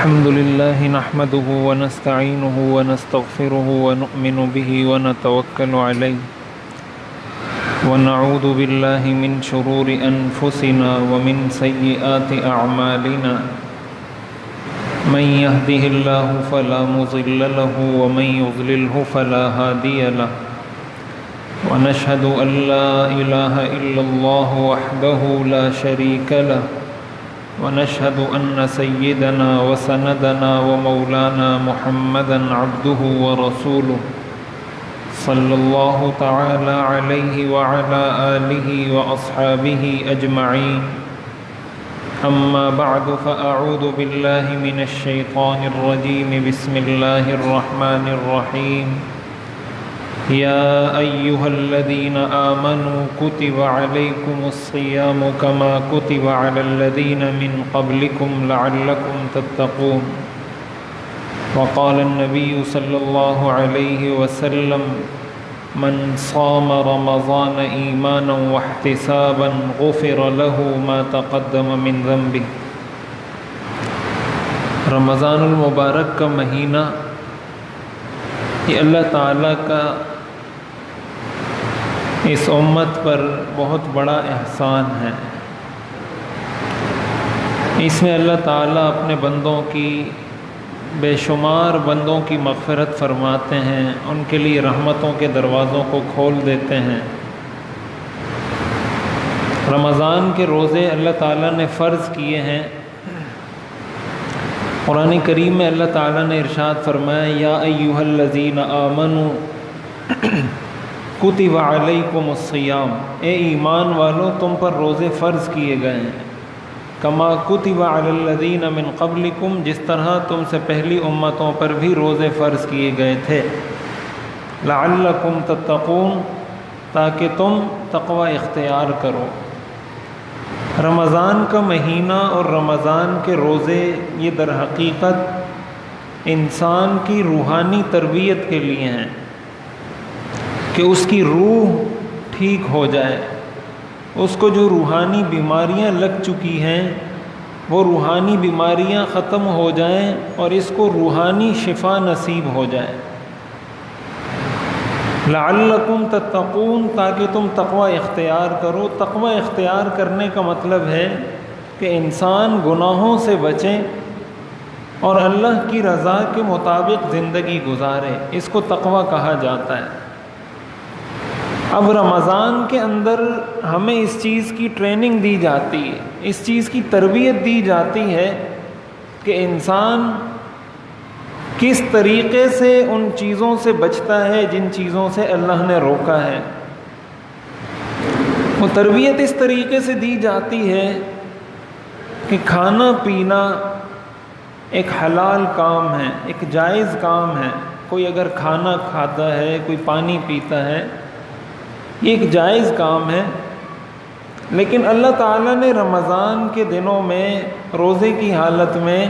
الحمد لله نحمده ونستعينه ونستغفره ونؤمن به ونتوكل عليه ونعوذ بالله من شرور أنفسنا ومن سيئات أعمالنا من يهده الله فلا مضل له ومن يضلله فلا هادي له ونشهد أن لا إله إلا الله وحده لا شريك له ونشهد أن سيدنا وسندنا ومولانا محمدا عبده ورسوله صلى الله تعالى عليه وعلى آله وأصحابه أجمعين أما بعد فأعوذ بالله من الشيطان الرجيم بسم الله الرحمن الرحيم يا أيها الذين آمنوا كتب عليكم الصيام كما كتب على الذين من قبلكم لعلكم تتقون وقال النبي صلى الله عليه وسلم من صام رمضان إيمانا واحتسابا غفر له ما تقدم من ذنبه۔ رمضان المبارک کا مہینہ یہ اللہ تعالیٰ کا اس امت پر بہت بڑا احسان ہے۔ اس میں اللہ تعالیٰ اپنے بندوں کی بے شمار بندوں کی مغفرت فرماتے ہیں، ان کے لیے رحمتوں کے دروازوں کو کھول دیتے ہیں۔ رمضان کے روزے اللہ تعالیٰ نے فرض کیے ہیں۔ قرآن کریم میں اللہ تعالیٰ نے ارشاد فرمایا یا ایھا الذین آمنوا کتب علیکم الصیام، اے ایمان والو تم پر روزے فرض کیے گئے ہیں، کما کتب علی الذین من قبلکم، جس طرح تم سے پہلی امتوں پر بھی روزے فرض کیے گئے تھے، لعلکم تتقون، تاکہ تم تقوی اختیار کرو۔ رمضان کا مہینہ اور رمضان کے روزے یہ در حقیقت انسان کی روحانی تربیت کے لیے ہیں کہ اس کی روح ٹھیک ہو جائے، اس کو جو روحانی بیماریاں لگ چکی ہیں وہ روحانی بیماریاں ختم ہو جائیں اور اس کو روحانی شفا نصیب ہو جائے۔ لعلکم تتقون، تاکہ تم تقوی اختیار کرو۔ تقوی اختیار کرنے کا مطلب ہے کہ انسان گناہوں سے بچے اور اللہ کی رضا کے مطابق زندگی گزارے، اس کو تقوی کہا جاتا ہے۔ اب رمضان کے اندر ہمیں اس چیز کی ٹریننگ دی جاتی ہے، اس چیز کی تربیت دی جاتی ہے کہ انسان کس طریقے سے ان چیزوں سے بچتا ہے جن چیزوں سے اللہ نے روکا ہے۔ وہ تربیت اس طریقے سے دی جاتی ہے کہ کھانا پینا ایک حلال کام ہے، ایک جائز کام ہے۔ کوئی اگر کھانا کھاتا ہے، کوئی پانی پیتا ہے، یہ ایک جائز کام ہے، لیکن اللہ تعالیٰ نے رمضان کے دنوں میں روزے کی حالت میں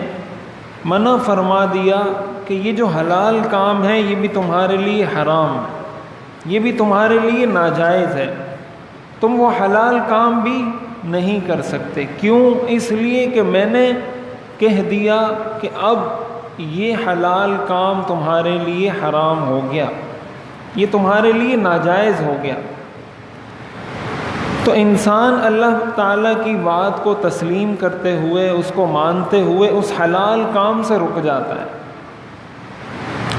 منع فرما دیا کہ یہ جو حلال کام ہے یہ بھی تمہارے لیے حرام ہے، یہ بھی تمہارے لیے ناجائز ہے، تم وہ حلال کام بھی نہیں کر سکتے۔ کیوں؟ اس لیے کہ میں نے کہہ دیا کہ اب یہ حلال کام تمہارے لیے حرام ہو گیا، یہ تمہارے لیے ناجائز ہو گیا۔ تو انسان اللہ تعالیٰ کی بات کو تسلیم کرتے ہوئے، اس کو مانتے ہوئے اس حلال کام سے رک جاتا ہے،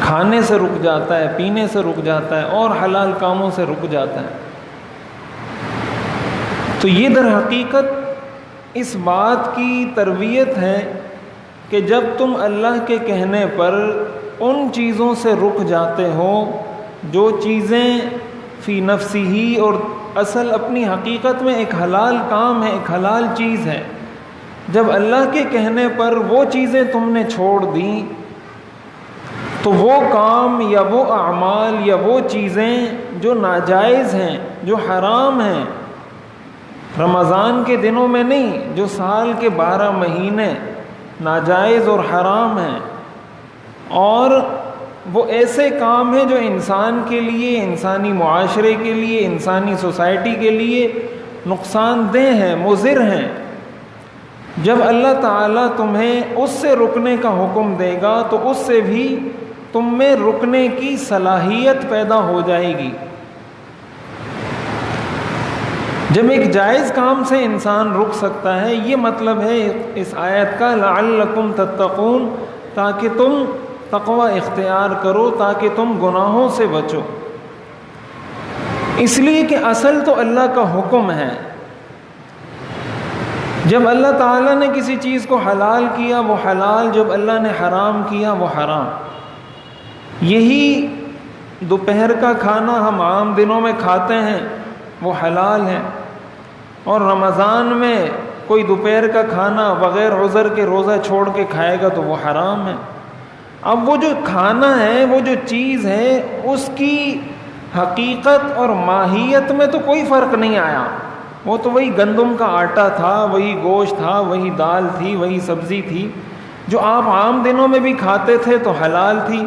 کھانے سے رک جاتا ہے، پینے سے رک جاتا ہے اور حلال کاموں سے رک جاتا ہے۔ تو یہ در حقیقت اس بات کی تربیت ہے کہ جب تم اللہ کے کہنے پر ان چیزوں سے رک جاتے ہو جو چیزیں فی نفسی ہی اور اصل اپنی حقیقت میں ایک حلال کام ہے، ایک حلال چیز ہے، جب اللہ کے کہنے پر وہ چیزیں تم نے چھوڑ دیں تو وہ کام یا وہ اعمال یا وہ چیزیں جو ناجائز ہیں، جو حرام ہیں، رمضان کے دنوں میں نہیں، جو سال کے 12 مہینے ناجائز اور حرام ہیں، اور وہ ایسے کام ہیں جو انسان کے لیے، انسانی معاشرے کے لیے، انسانی سوسائٹی کے لیے نقصان دہ ہیں، مضر ہیں، جب اللہ تعالیٰ تمہیں اس سے رکنے کا حکم دے گا تو اس سے بھی تم میں رکنے کی صلاحیت پیدا ہو جائے گی۔ جب ایک جائز کام سے انسان رک سکتا ہے، یہ مطلب ہے اس آیت کا لعلکم تتقون، تاکہ تم تقوی اختیار کرو، تاکہ تم گناہوں سے بچو۔ اس لیے کہ اصل تو اللہ کا حکم ہے۔ جب اللہ تعالیٰ نے کسی چیز کو حلال کیا وہ حلال، جب اللہ نے حرام کیا وہ حرام۔ یہی دوپہر کا کھانا ہم عام دنوں میں کھاتے ہیں وہ حلال ہے، اور رمضان میں کوئی دوپہر کا کھانا بغیر عذر کے روزہ چھوڑ کے کھائے گا تو وہ حرام ہے۔ اب وہ جو کھانا ہے، وہ جو چیز ہے، اس کی حقیقت اور ماہیت میں تو کوئی فرق نہیں آیا۔ وہ تو وہی گندم کا آٹا تھا، وہی گوشت تھا، وہی دال تھی، وہی سبزی تھی جو آپ عام دنوں میں بھی کھاتے تھے تو حلال تھی،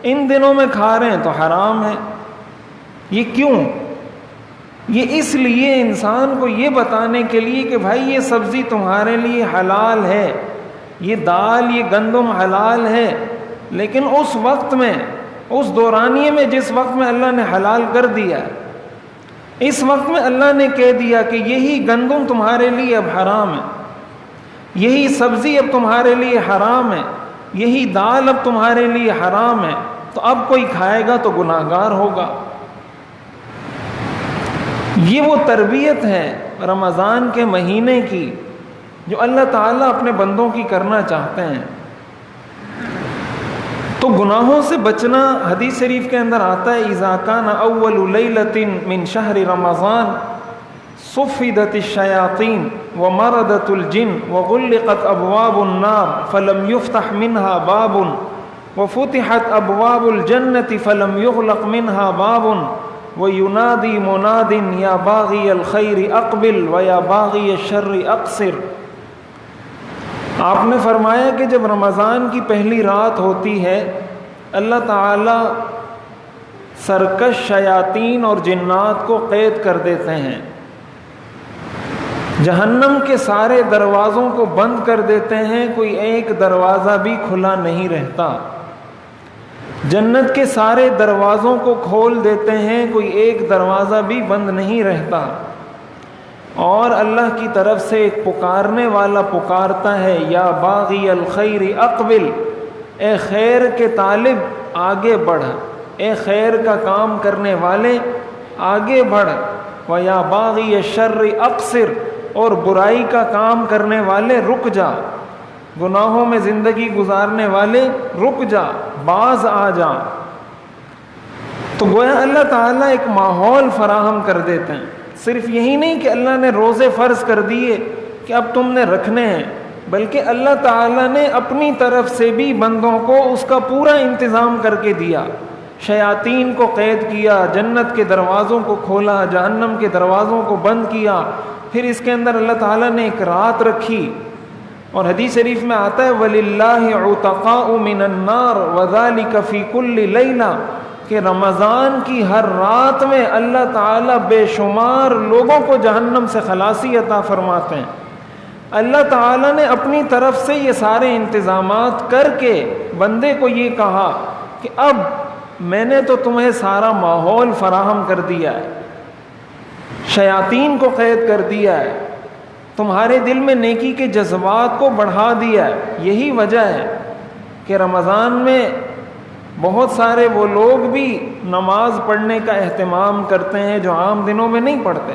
ان دنوں میں کھا رہے ہیں تو حرام ہے۔ یہ کیوں؟ یہ اس لیے انسان کو یہ بتانے کے لیے کہ بھائی یہ سبزی تمہارے لیے حلال ہے، یہ دال، یہ گندم حلال ہے، لیکن اس وقت میں، اس دورانیے میں جس وقت میں اللہ نے حلال کر دیا، اس وقت میں اللہ نے کہہ دیا کہ یہی گندم تمہارے لیے اب حرام ہے، یہی سبزی اب تمہارے لیے حرام ہے، یہی دال اب تمہارے لیے حرام ہے، تو اب کوئی کھائے گا تو گناہگار ہوگا۔ یہ وہ تربیت ہے رمضان کے مہینے کی جو اللہ تعالیٰ اپنے بندوں کی کرنا چاہتے ہیں۔ تو گناہوں سے بچنا، حدیث شریف کے اندر آتا ہے اذا کان اول لیلۃ من شہر رمضان صفدت الشیاطین ومردت الجن وغلقت ابواب النار فلم يفتح منها باب وفتحت ابواب الجنة فلم يغلق منها باب وینادی مناد یا باغی الخیر اقبل و یا باغی الشر اقصر۔ آپ نے فرمایا کہ جب رمضان کی پہلی رات ہوتی ہے، اللہ تعالی سرکش شیاطین اور جنات کو قید کر دیتے ہیں، جہنم کے سارے دروازوں کو بند کر دیتے ہیں، کوئی ایک دروازہ بھی کھلا نہیں رہتا، جنت کے سارے دروازوں کو کھول دیتے ہیں، کوئی ایک دروازہ بھی بند نہیں رہتا، اور اللہ کی طرف سے ایک پکارنے والا پکارتا ہے یا باغی الخیر اقبل، اے خیر کے طالب آگے بڑھ، اے خیر کا کام کرنے والے آگے بڑھ، و یا باغی الشر اقصر، اور برائی کا کام کرنے والے رک جا، گناہوں میں زندگی گزارنے والے رک جا، باز آ جا۔ تو گویا اللہ تعالیٰ ایک ماحول فراہم کر دیتے ہیں۔ صرف یہی نہیں کہ اللہ نے روزے فرض کر دیے کہ اب تم نے رکھنے ہیں، بلکہ اللہ تعالیٰ نے اپنی طرف سے بھی بندوں کو اس کا پورا انتظام کر کے دیا، شیاطین کو قید کیا، جنت کے دروازوں کو کھولا، جہنم کے دروازوں کو بند کیا، پھر اس کے اندر اللہ تعالیٰ نے ایک رات رکھی، اور حدیث شریف میں آتا ہے وَلِلَّهِ عُتَقَاءُ مِنَ النَّارِ وَذَلِكَ فِي كُلِّ لَيْلَةٍ، کہ رمضان کی ہر رات میں اللہ تعالیٰ بے شمار لوگوں کو جہنم سے خلاصی عطا فرماتے ہیں۔ اللہ تعالیٰ نے اپنی طرف سے یہ سارے انتظامات کر کے بندے کو یہ کہا کہ اب میں نے تو تمہیں سارا ماحول فراہم کر دیا ہے، شیاطین کو قید کر دیا ہے، تمہارے دل میں نیکی کے جذبات کو بڑھا دیا ہے۔ یہی وجہ ہے کہ رمضان میں بہت سارے وہ لوگ بھی نماز پڑھنے کا اہتمام کرتے ہیں جو عام دنوں میں نہیں پڑھتے۔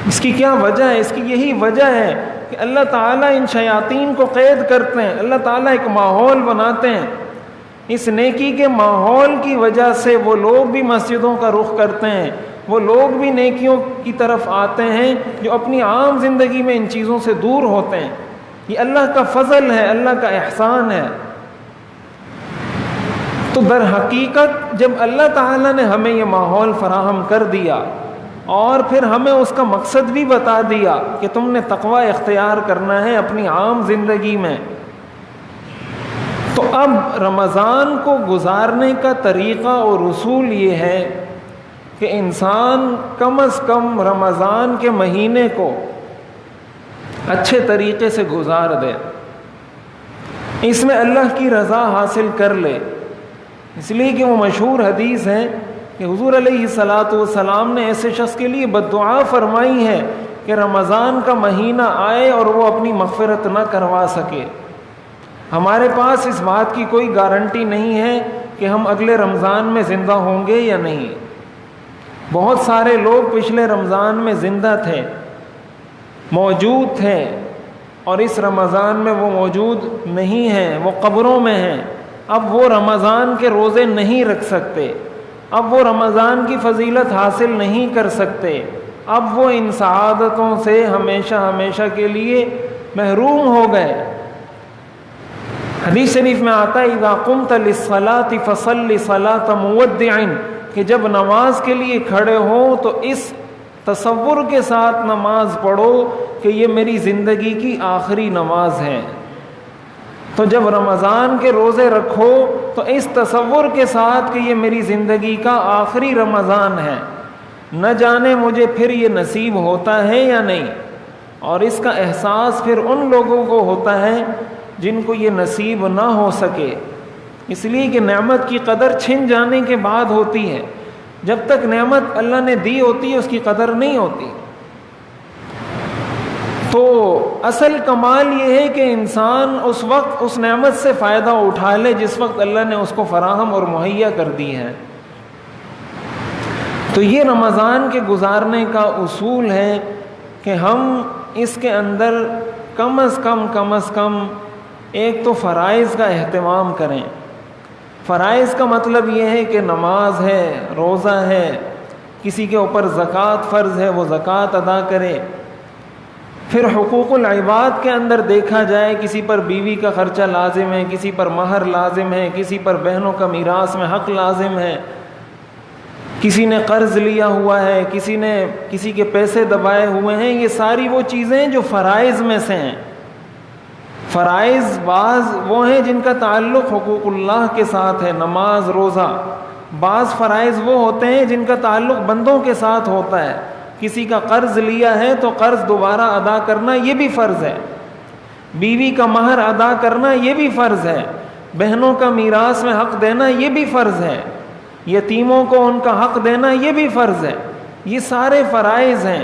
اس کی کیا وجہ ہے؟ اس کی یہی وجہ ہے کہ اللہ تعالیٰ ان شیاطین کو قید کرتے ہیں، اللہ تعالیٰ ایک ماحول بناتے ہیں، اس نیکی کے ماحول کی وجہ سے وہ لوگ بھی مسجدوں کا رخ کرتے ہیں، وہ لوگ بھی نیکیوں کی طرف آتے ہیں جو اپنی عام زندگی میں ان چیزوں سے دور ہوتے ہیں۔ یہ اللہ کا فضل ہے، اللہ کا احسان ہے۔ تو در حقیقت جب اللہ تعالیٰ نے ہمیں یہ ماحول فراہم کر دیا اور پھر ہمیں اس کا مقصد بھی بتا دیا کہ تم نے تقوی اختیار کرنا ہے اپنی عام زندگی میں، تو اب رمضان کو گزارنے کا طریقہ اور اصول یہ ہے کہ انسان کم از کم رمضان کے مہینے کو اچھے طریقے سے گزار دے، اس میں اللہ کی رضا حاصل کر لے۔ اس لیے کہ وہ مشہور حدیث ہے کہ حضور علیہ الصلاۃ والسلام نے ایسے شخص کے لیے بددعا فرمائی ہے کہ رمضان کا مہینہ آئے اور وہ اپنی مغفرت نہ کروا سکے۔ ہمارے پاس اس بات کی کوئی گارنٹی نہیں ہے کہ ہم اگلے رمضان میں زندہ ہوں گے یا نہیں۔ بہت سارے لوگ پچھلے رمضان میں زندہ تھے، موجود تھے، اور اس رمضان میں وہ موجود نہیں ہیں، وہ قبروں میں ہیں۔ اب وہ رمضان کے روزے نہیں رکھ سکتے، اب وہ رمضان کی فضیلت حاصل نہیں کر سکتے، اب وہ ان سعادتوں سے ہمیشہ ہمیشہ کے لیے محروم ہو گئے۔ حدیث شریف میں آتا ہے اذا قمت للصلاۃ فصل صلاۃ مودع، کہ جب نماز کے لیے کھڑے ہو تو اس تصور کے ساتھ نماز پڑھو کہ یہ میری زندگی کی آخری نماز ہے۔ تو جب رمضان کے روزے رکھو تو اس تصور کے ساتھ کہ یہ میری زندگی کا آخری رمضان ہے، نہ جانے مجھے پھر یہ نصیب ہوتا ہے یا نہیں۔ اور اس کا احساس پھر ان لوگوں کو ہوتا ہے جن کو یہ نصیب نہ ہو سکے، اس لیے کہ نعمت کی قدر چھن جانے کے بعد ہوتی ہے۔ جب تک نعمت اللہ نے دی ہوتی ہے اس کی قدر نہیں ہوتی۔ تو اصل کمال یہ ہے کہ انسان اس وقت اس نعمت سے فائدہ اٹھا لے جس وقت اللہ نے اس کو فراہم اور مہیا کر دی ہے۔ تو یہ رمضان کے گزارنے کا اصول ہے کہ ہم اس کے اندر کم از کم ایک تو فرائض کا اہتمام کریں۔ فرائض کا مطلب یہ ہے کہ نماز ہے، روزہ ہے، کسی کے اوپر زکوٰۃ فرض ہے وہ زکوٰۃ ادا کرے۔ پھر حقوق العباد کے اندر دیکھا جائے، کسی پر بیوی کا خرچہ لازم ہے، کسی پر مہر لازم ہے، کسی پر بہنوں کا میراث میں حق لازم ہے، کسی نے قرض لیا ہوا ہے، کسی نے کسی کے پیسے دبائے ہوئے ہیں۔ یہ ساری وہ چیزیں جو فرائض میں سے ہیں۔ فرائض بعض وہ ہیں جن کا تعلق حقوق اللہ کے ساتھ ہے، نماز، روزہ۔ بعض فرائض وہ ہوتے ہیں جن کا تعلق بندوں کے ساتھ ہوتا ہے۔ کسی کا قرض لیا ہے تو قرض دوبارہ ادا کرنا یہ بھی فرض ہے، بیوی کا مہر ادا کرنا یہ بھی فرض ہے، بہنوں کا میراث میں حق دینا یہ بھی فرض ہے، یتیموں کو ان کا حق دینا یہ بھی فرض ہے۔ یہ سارے فرائض ہیں۔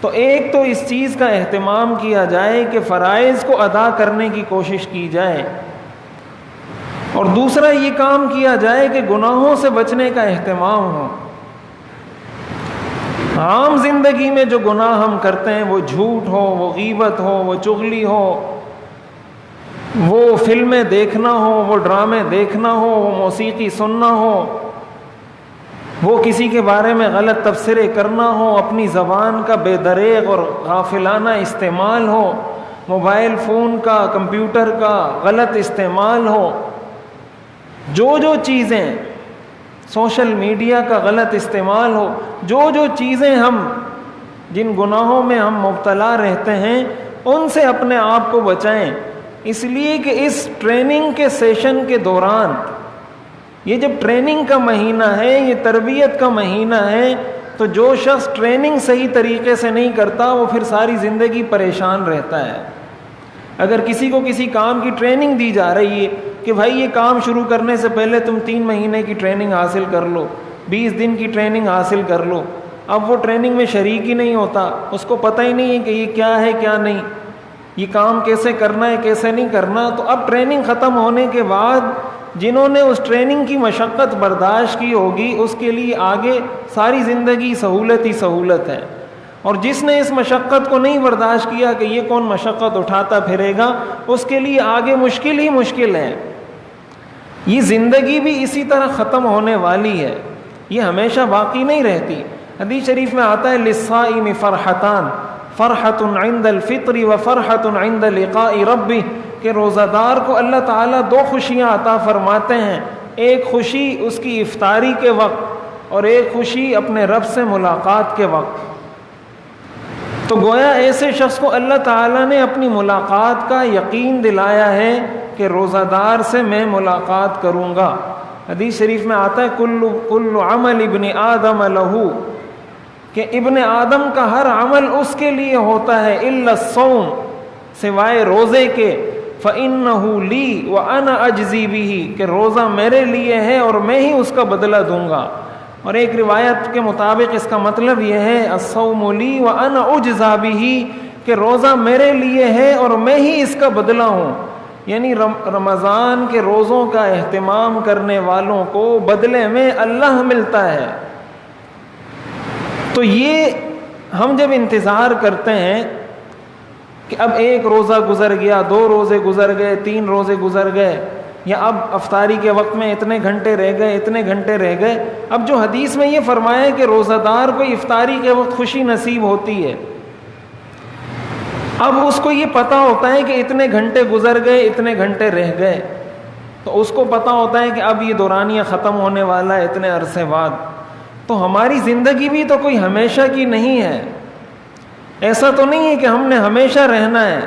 تو ایک تو اس چیز کا اہتمام کیا جائے کہ فرائض کو ادا کرنے کی کوشش کی جائے، اور دوسرا یہ کام کیا جائے کہ گناہوں سے بچنے کا اہتمام ہو۔ عام زندگی میں جو گناہ ہم کرتے ہیں، وہ جھوٹ ہو، وہ غیبت ہو، وہ چغلی ہو، وہ فلمیں دیکھنا ہو، وہ ڈرامے دیکھنا ہو، وہ موسیقی سننا ہو، وہ کسی کے بارے میں غلط تبصرے کرنا ہو، اپنی زبان کا بے دریغ اور غافلانہ استعمال ہو، موبائل فون کا، کمپیوٹر کا غلط استعمال ہو، جو چیزیں، سوشل میڈیا کا غلط استعمال ہو، جو چیزیں جن گناہوں میں ہم مبتلا رہتے ہیں ان سے اپنے آپ کو بچائیں۔ اس لیے کہ اس ٹریننگ کے سیشن کے دوران، یہ جب ٹریننگ کا مہینہ ہے، یہ تربیت کا مہینہ ہے، تو جو شخص ٹریننگ صحیح طریقے سے نہیں کرتا وہ پھر ساری زندگی پریشان رہتا ہے۔ اگر کسی کو کسی کام کی ٹریننگ دی جا رہی ہے کہ بھائی یہ کام شروع کرنے سے پہلے تم 3 مہینے کی ٹریننگ حاصل کر لو، 20 دن کی ٹریننگ حاصل کر لو، اب وہ ٹریننگ میں شریک ہی نہیں ہوتا، اس کو پتہ ہی نہیں ہے کہ یہ کیا ہے کیا نہیں، یہ کام کیسے کرنا ہے کیسے نہیں کرنا۔ تو اب ٹریننگ ختم ہونے کے بعد جنہوں نے اس ٹریننگ کی مشقت برداشت کی ہوگی اس کے لیے آگے ساری زندگی سہولت ہی سہولت ہے، اور جس نے اس مشقت کو نہیں برداشت کیا کہ یہ کون مشقت اٹھاتا پھرے گا، اس کے لیے آگے مشکل ہی مشکل ہے۔ یہ زندگی بھی اسی طرح ختم ہونے والی ہے، یہ ہمیشہ باقی نہیں رہتی۔ حدیث شریف میں آتا ہے للصائم فرحتان، فرحۃ عند الفطر و فرحۃ عند لقاء ربہ، کہ روزہ دار کو اللہ تعالیٰ 2 خوشیاں عطا فرماتے ہیں، ایک خوشی اس کی افطاری کے وقت اور ایک خوشی اپنے رب سے ملاقات کے وقت۔ تو گویا ایسے شخص کو اللہ تعالیٰ نے اپنی ملاقات کا یقین دلایا ہے کہ روزہ دار سے میں ملاقات کروں گا۔ حدیث شریف میں آتا ہے کل عمل ابن آدم لہو، کہ ابن آدم کا ہر عمل اس کے لیے ہوتا ہے الا الصوم، سوائے روزے کے، فإنہ لی وأنا أجزی بہ، کہ روزہ میرے لیے ہے اور میں ہی اس کا بدلہ دوں گا۔ اور ایک روایت کے مطابق اس کا مطلب یہ ہے الصوم لی وأنا أجزی بہ، کہ روزہ میرے لیے ہے اور میں ہی اس کا بدلہ ہوں، یعنی رمضان کے روزوں کا اہتمام کرنے والوں کو بدلے میں اللہ ملتا ہے۔ تو یہ ہم جب انتظار کرتے ہیں کہ اب ایک روزہ گزر گیا، 2 روزے گزر گئے، 3 روزے گزر گئے، یا اب افطاری کے وقت میں اتنے گھنٹے رہ گئے، اتنے گھنٹے رہ گئے، اب جو حدیث میں یہ فرمایا ہے کہ روزہ دار کو افطاری کے وقت خوشی نصیب ہوتی ہے، اب اس کو یہ پتہ ہوتا ہے کہ اتنے گھنٹے گزر گئے، اتنے گھنٹے رہ گئے، تو اس کو پتہ ہوتا ہے کہ اب یہ دورانیہ ختم ہونے والا ہے اتنے عرصے بعد۔ تو ہماری زندگی بھی تو کوئی ہمیشہ کی نہیں ہے، ایسا تو نہیں ہے کہ ہم نے ہمیشہ رہنا ہے۔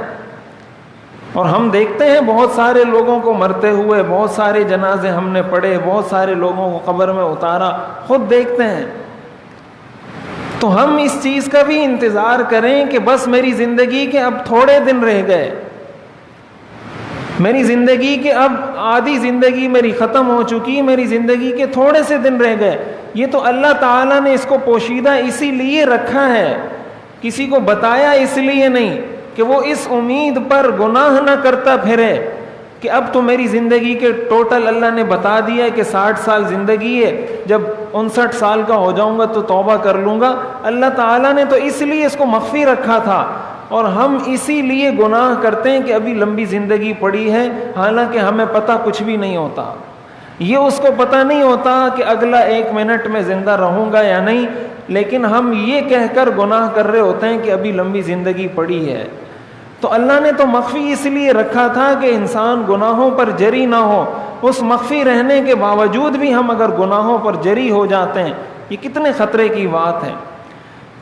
اور ہم دیکھتے ہیں بہت سارے لوگوں کو مرتے ہوئے، بہت سارے جنازے ہم نے پڑھے، بہت سارے لوگوں کو قبر میں اتارا، خود دیکھتے ہیں۔ تو ہم اس چیز کا بھی انتظار کریں کہ بس میری زندگی کے اب تھوڑے دن رہ گئے، میری زندگی کے اب آدھی زندگی میری ختم ہو چکی، میری زندگی کے تھوڑے سے دن رہ گئے۔ یہ تو اللہ تعالیٰ نے اس کو پوشیدہ اسی لیے رکھا ہے، کسی کو بتایا اس لیے نہیں کہ وہ اس امید پر گناہ نہ کرتا پھرے کہ اب تو میری زندگی کے ٹوٹل اللہ نے بتا دیا ہے کہ 60 سال زندگی ہے، جب 59 سال کا ہو جاؤں گا تو توبہ کر لوں گا۔ اللہ تعالیٰ نے تو اس لیے اس کو مخفی رکھا تھا، اور ہم اسی لیے گناہ کرتے ہیں کہ ابھی لمبی زندگی پڑی ہے، حالانکہ ہمیں پتہ کچھ بھی نہیں ہوتا۔ یہ اس کو پتہ نہیں ہوتا کہ اگلا 1 منٹ میں زندہ رہوں گا یا نہیں، لیکن ہم یہ کہہ کر گناہ کر رہے ہوتے ہیں کہ ابھی لمبی زندگی پڑی ہے۔ تو اللہ نے تو مخفی اس لیے رکھا تھا کہ انسان گناہوں پر جری نہ ہو۔ اس مخفی رہنے کے باوجود بھی ہم اگر گناہوں پر جری ہو جاتے ہیں، یہ کتنے خطرے کی بات ہے۔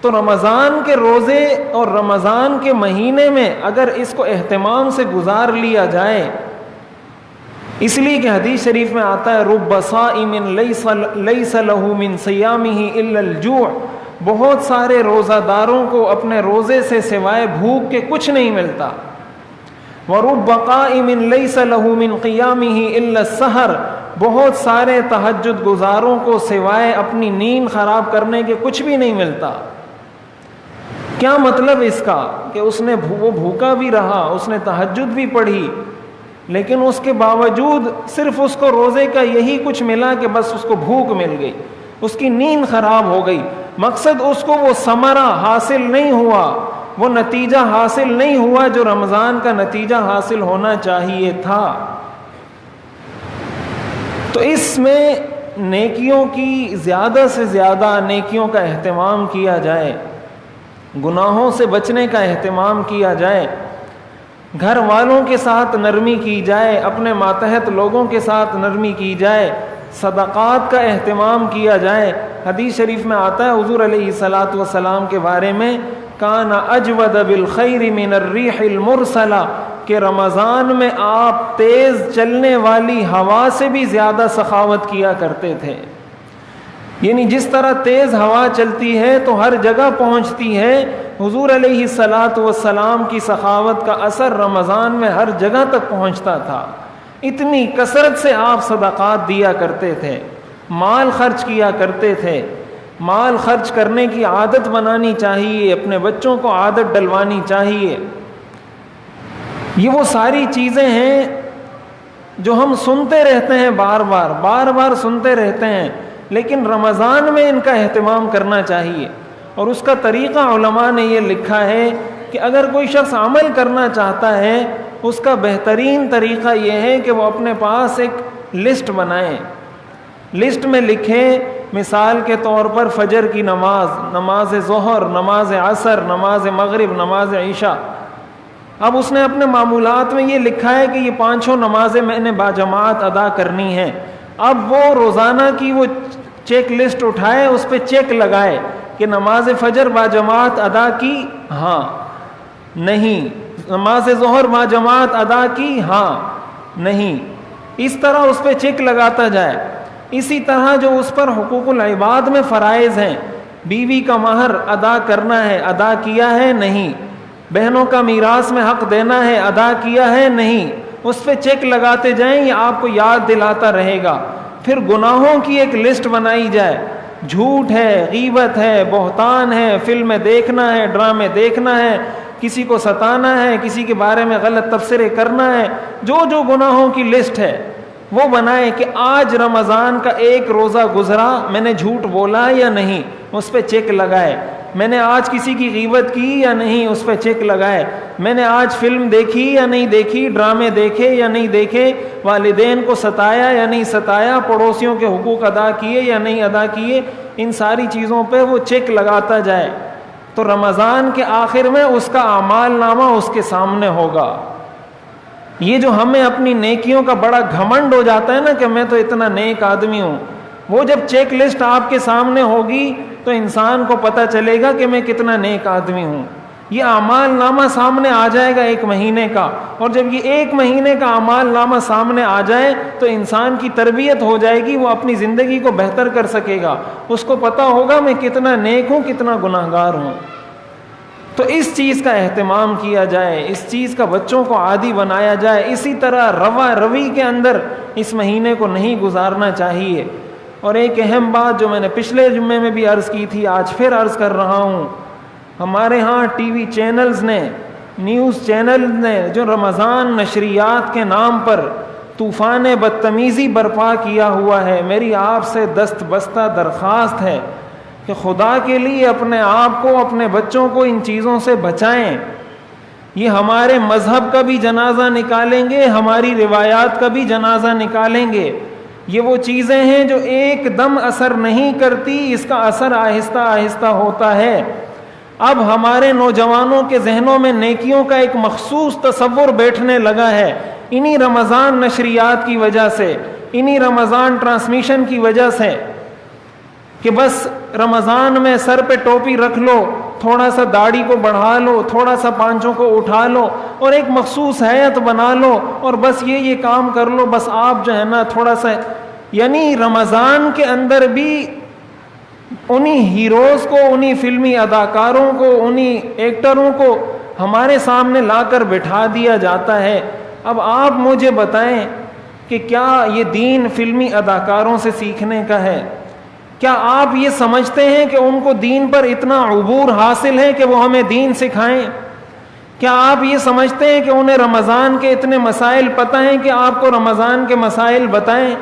تو رمضان کے روزے اور رمضان کے مہینے میں اگر اس کو اہتمام سے گزار لیا جائے، اس لیے کہ حدیث شریف میں آتا ہے رب صائم لیس لہ من صیامہ الا الجوع، بہت سارے روزہ داروں کو اپنے روزے سے سوائے بھوک کے کچھ نہیں ملتا۔ وَرُبَّ قَائِمٍ لَيْسَ لَهُ مِنْ قِيَامِهِ إِلَّا السَّحَرُ، بہت سارے تہجد گزاروں کو سوائے اپنی نیند خراب کرنے کے کچھ بھی نہیں ملتا۔ کیا مطلب اس کا کہ اس نے وہ بھوکا بھی رہا، اس نے تہجد بھی پڑھی، لیکن اس کے باوجود صرف اس کو روزے کا یہی کچھ ملا کہ بس اس کو بھوک مل گئی، اس کی نیند خراب ہو گئی۔ مقصد اس کو وہ ثمرہ حاصل نہیں ہوا، وہ نتیجہ حاصل نہیں ہوا جو رمضان کا نتیجہ حاصل ہونا چاہیے تھا۔ تو اس میں نیکیوں کی زیادہ سے زیادہ نیکیوں کا اہتمام کیا جائے، گناہوں سے بچنے کا اہتمام کیا جائے، گھر والوں کے ساتھ نرمی کی جائے، اپنے ماتحت لوگوں کے ساتھ نرمی کی جائے، صدقات کا اہتمام کیا جائے۔ حدیث شریف میں آتا ہے حضور علیہ الصلاۃ والسلام کے بارے میں کان اجود بالخیر من الریح المرسلہ، کہ رمضان میں آپ تیز چلنے والی ہوا سے بھی زیادہ سخاوت کیا کرتے تھے۔ یعنی جس طرح تیز ہوا چلتی ہے تو ہر جگہ پہنچتی ہے، حضور علیہ الصلاۃ والسلام کی سخاوت کا اثر رمضان میں ہر جگہ تک پہنچتا تھا۔ اتنی کثرت سے آپ صدقات دیا کرتے تھے، مال خرچ کیا کرتے تھے۔ مال خرچ کرنے کی عادت بنانی چاہیے، اپنے بچوں کو عادت ڈلوانی چاہیے۔ یہ وہ ساری چیزیں ہیں جو ہم سنتے رہتے ہیں، بار بار سنتے رہتے ہیں، لیکن رمضان میں ان کا اہتمام کرنا چاہیے۔ اور اس کا طریقہ علماء نے یہ لکھا ہے کہ اگر کوئی شخص عمل کرنا چاہتا ہے، اس کا بہترین طریقہ یہ ہے کہ وہ اپنے پاس ایک لسٹ بنائیں، لسٹ میں لکھیں مثال کے طور پر فجر کی نماز، نماز ظہر، نماز عصر، نماز مغرب، نماز عشاء۔ اب اس نے اپنے معمولات میں یہ لکھا ہے کہ یہ 5 نمازیں میں نے باجماعت ادا کرنی ہیں۔ اب وہ روزانہ کی وہ چیک لسٹ اٹھائے، اس پہ چیک لگائے کہ نماز فجر باجماعت ادا کی، ہاں نہیں، نماز ظہر باجماعت ادا کی، ہاں نہیں، اس طرح اس پہ چیک لگاتا جائے۔ اسی طرح جو اس پر حقوق العباد میں فرائض ہیں، بیوی کا مہر ادا کرنا ہے، ادا کیا ہے نہیں، بہنوں کا میراث میں حق دینا ہے، ادا کیا ہے نہیں، اس پہ چیک لگاتے جائیں، یہ آپ کو یاد دلاتا رہے گا۔ پھر گناہوں کی ایک لسٹ بنائی جائے، جھوٹ ہے، غیبت ہے، بہتان ہے، فلمیں دیکھنا ہے، ڈرامے دیکھنا ہے، کسی کو ستانا ہے، کسی کے بارے میں غلط تبصرے کرنا ہے، جو جو گناہوں کی لسٹ ہے وہ بنائے کہ آج رمضان کا ایک روزہ گزرا، میں نے جھوٹ بولا یا نہیں، اس پہ چیک لگائے، میں نے آج کسی کی غیبت کی یا نہیں، اس پہ چیک لگائے، میں نے آج فلم دیکھی یا نہیں دیکھی، ڈرامے دیکھے یا نہیں دیکھے، والدین کو ستایا یا نہیں ستایا، پڑوسیوں کے حقوق ادا کیے یا نہیں ادا کیے، ان ساری چیزوں پہ وہ چیک لگاتا جائے، تو رمضان کے آخر میں اس کا اعمال نامہ اس کے سامنے ہوگا۔ یہ جو ہمیں اپنی نیکیوں کا بڑا گھمنڈ ہو جاتا ہے نا کہ میں تو اتنا نیک آدمی ہوں، وہ جب چیک لسٹ آپ کے سامنے ہوگی تو انسان کو پتہ چلے گا کہ میں کتنا نیک آدمی ہوں۔ یہ اعمال نامہ سامنے آ جائے گا 1 مہینے کا، اور جب یہ 1 مہینے کا اعمال نامہ سامنے آ جائے تو انسان کی تربیت ہو جائے گی، وہ اپنی زندگی کو بہتر کر سکے گا، اس کو پتہ ہوگا میں کتنا نیک ہوں، کتنا گناہگار ہوں۔ تو اس چیز کا اہتمام کیا جائے، اس چیز کا بچوں کو عادی بنایا جائے، اسی طرح روی کے اندر اس مہینے کو نہیں گزارنا چاہیے۔ اور ایک اہم بات جو میں نے پچھلے جمعے میں بھی عرض کی تھی، آج پھر عرض کر رہا ہوں، ہمارے ہاں ٹی وی چینلز نے، نیوز چینل نے جو رمضان نشریات کے نام پر طوفان بدتمیزی برپا کیا ہوا ہے، میری آپ سے دست بستہ درخواست ہے کہ خدا کے لیے اپنے آپ کو، اپنے بچوں کو ان چیزوں سے بچائیں۔ یہ ہمارے مذہب کا بھی جنازہ نکالیں گے، ہماری روایات کا بھی جنازہ نکالیں گے۔ یہ وہ چیزیں ہیں جو ایک دم اثر نہیں کرتی، اس کا اثر آہستہ آہستہ ہوتا ہے۔ اب ہمارے نوجوانوں کے ذہنوں میں نیکیوں کا ایک مخصوص تصور بیٹھنے لگا ہے، انہی رمضان نشریات کی وجہ سے، انہی رمضان ٹرانسمیشن کی وجہ سے، کہ بس رمضان میں سر پہ ٹوپی رکھ لو، تھوڑا سا داڑھی کو بڑھا لو، تھوڑا سا پانچوں کو اٹھا لو اور ایک مخصوص ہیئت بنا لو اور بس یہ کام کر لو، بس آپ جو ہے نا تھوڑا سا، یعنی رمضان کے اندر بھی انہی ہیروز کو، انہی فلمی اداکاروں کو، انہی ایکٹروں کو ہمارے سامنے لا کر بٹھا دیا جاتا ہے۔ اب آپ مجھے بتائیں کہ کیا یہ دین فلمی اداکاروں سے سیکھنے کا ہے؟ کیا آپ یہ سمجھتے ہیں کہ ان کو دین پر اتنا عبور حاصل ہے کہ وہ ہمیں دین سکھائیں؟ کیا آپ یہ سمجھتے ہیں کہ انہیں رمضان کے اتنے مسائل پتہ ہیں کہ آپ کو رمضان کے مسائل بتائیں؟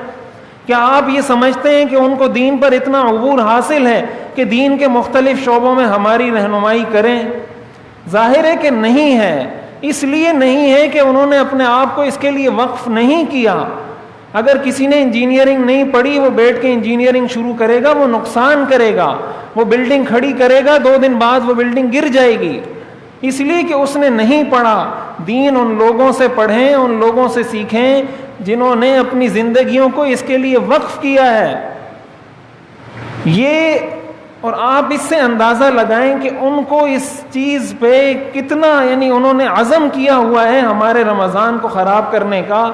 کیا آپ یہ سمجھتے ہیں کہ ان کو دین پر اتنا عبور حاصل ہے کہ دین کے مختلف شعبوں میں ہماری رہنمائی کریں؟ ظاہر ہے کہ نہیں ہے۔ اس لیے نہیں ہے کہ انہوں نے اپنے آپ کو اس کے لیے وقف نہیں کیا۔ اگر کسی نے انجینئرنگ نہیں پڑھی، وہ بیٹھ کے انجینئرنگ شروع کرے گا، وہ نقصان کرے گا، وہ بلڈنگ کھڑی کرے گا، 2 دن بعد وہ بلڈنگ گر جائے گی، اس لیے کہ اس نے نہیں پڑھا۔ دین ان لوگوں سے پڑھیں، ان لوگوں سے سیکھیں جنہوں نے اپنی زندگیوں کو اس کے لیے وقف کیا ہے۔ یہ، اور آپ اس سے اندازہ لگائیں کہ ان کو اس چیز پہ کتنا، یعنی انہوں نے عزم کیا ہوا ہے ہمارے رمضان کو خراب کرنے کا۔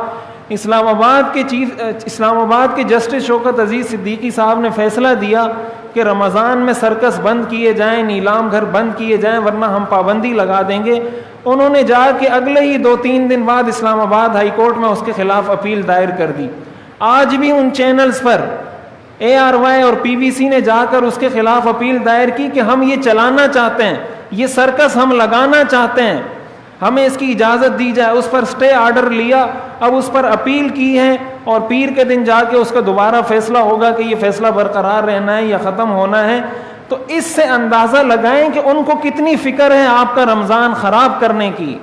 اسلام آباد کے جسٹس شوکت عزیز صدیقی صاحب نے فیصلہ دیا کہ رمضان میں سرکس بند کیے جائیں، نیلام گھر بند کیے جائیں، ورنہ ہم پابندی لگا دیں گے۔ انہوں نے جا کے اگلے ہی 2-3 دن بعد اسلام آباد ہائی کورٹ میں اس کے خلاف اپیل دائر کر دی۔ آج بھی ان چینلز پر ARY اور PBC نے جا کر اس کے خلاف اپیل دائر کی کہ ہم یہ چلانا چاہتے ہیں، یہ سرکس ہم لگانا چاہتے ہیں، ہمیں اس کی اجازت دی جائے۔ اس پر سٹے آرڈر لیا، اب اس پر اپیل کی ہے اور پیر کے دن جا کے اس کا دوبارہ فیصلہ ہوگا کہ یہ فیصلہ برقرار رہنا ہے یا ختم ہونا ہے۔ تو اس سے اندازہ لگائیں کہ ان کو کتنی فکر ہے آپ کا رمضان خراب کرنے کی،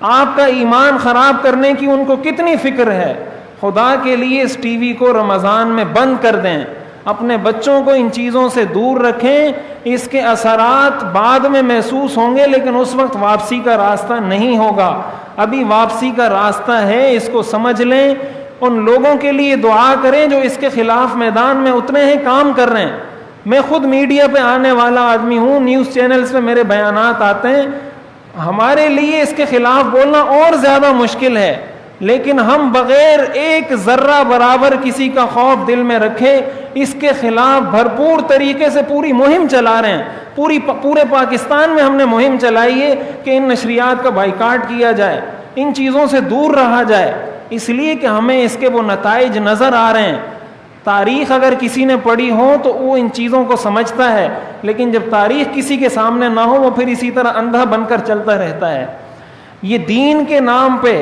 آپ کا ایمان خراب کرنے کی ان کو کتنی فکر ہے۔ خدا کے لیے اس ٹی وی کو رمضان میں بند کر دیں، اپنے بچوں کو ان چیزوں سے دور رکھیں۔ اس کے اثرات بعد میں محسوس ہوں گے، لیکن اس وقت واپسی کا راستہ نہیں ہوگا۔ ابھی واپسی کا راستہ ہے، اس کو سمجھ لیں۔ ان لوگوں کے لیے دعا کریں جو اس کے خلاف میدان میں اترے ہیں، کام کر رہے ہیں۔ میں خود میڈیا پہ آنے والا آدمی ہوں، نیوز چینلز پہ میرے بیانات آتے ہیں۔ ہمارے لیے اس کے خلاف بولنا اور زیادہ مشکل ہے، لیکن ہم بغیر ایک ذرہ برابر کسی کا خوف دل میں رکھے اس کے خلاف بھرپور طریقے سے پوری مہم چلا رہے ہیں. پورے پاکستان میں ہم نے مہم چلائی ہے کہ ان نشریات کا بائیکاٹ کیا جائے, ان چیزوں سے دور رہا جائے, اس لیے کہ ہمیں اس کے وہ نتائج نظر آ رہے ہیں. تاریخ اگر کسی نے پڑھی ہو تو وہ ان چیزوں کو سمجھتا ہے, لیکن جب تاریخ کسی کے سامنے نہ ہو وہ پھر اسی طرح اندھا بن کر چلتا رہتا ہے. یہ دین کے نام پہ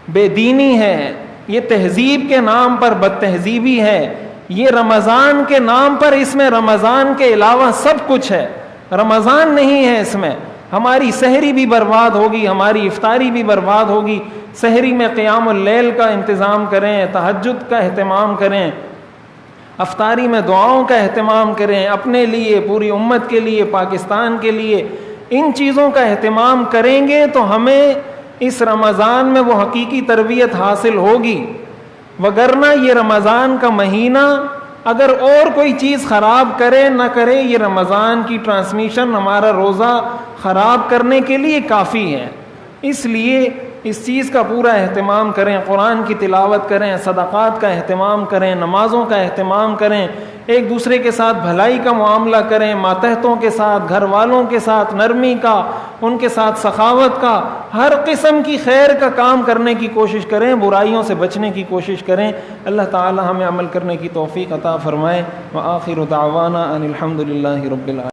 بے دینی ہے, یہ تہذیب کے نام پر بد تہذیبی ہے, یہ رمضان کے نام پر اس میں رمضان کے علاوہ سب کچھ ہے, رمضان نہیں ہے اس میں. ہماری سحری بھی برباد ہوگی, ہماری افطاری بھی برباد ہوگی. سحری میں قیام اللیل کا انتظام کریں, تہجد کا اہتمام کریں, افطاری میں دعاؤں کا اہتمام کریں, اپنے لیے, پوری امت کے لیے, پاکستان کے لیے. ان چیزوں کا اہتمام کریں گے تو ہمیں اس رمضان میں وہ حقیقی تربیت حاصل ہوگی. وگرنہ یہ رمضان کا مہینہ اگر اور کوئی چیز خراب کرے نہ کرے, یہ رمضان کی ٹرانسمیشن ہمارا روزہ خراب کرنے کے لیے کافی ہے. اس لیے اس چیز کا پورا اہتمام کریں, قرآن کی تلاوت کریں, صدقات کا اہتمام کریں, نمازوں کا اہتمام کریں, ایک دوسرے کے ساتھ بھلائی کا معاملہ کریں, ماتحتوں کے ساتھ, گھر والوں کے ساتھ نرمی کا, ان کے ساتھ سخاوت کا, ہر قسم کی خیر کا کام کرنے کی کوشش کریں, برائیوں سے بچنے کی کوشش کریں. اللہ تعالی ہمیں عمل کرنے کی توفیق عطا فرمائے. وآخر دعوانا ان الحمد للہ رب العالمین.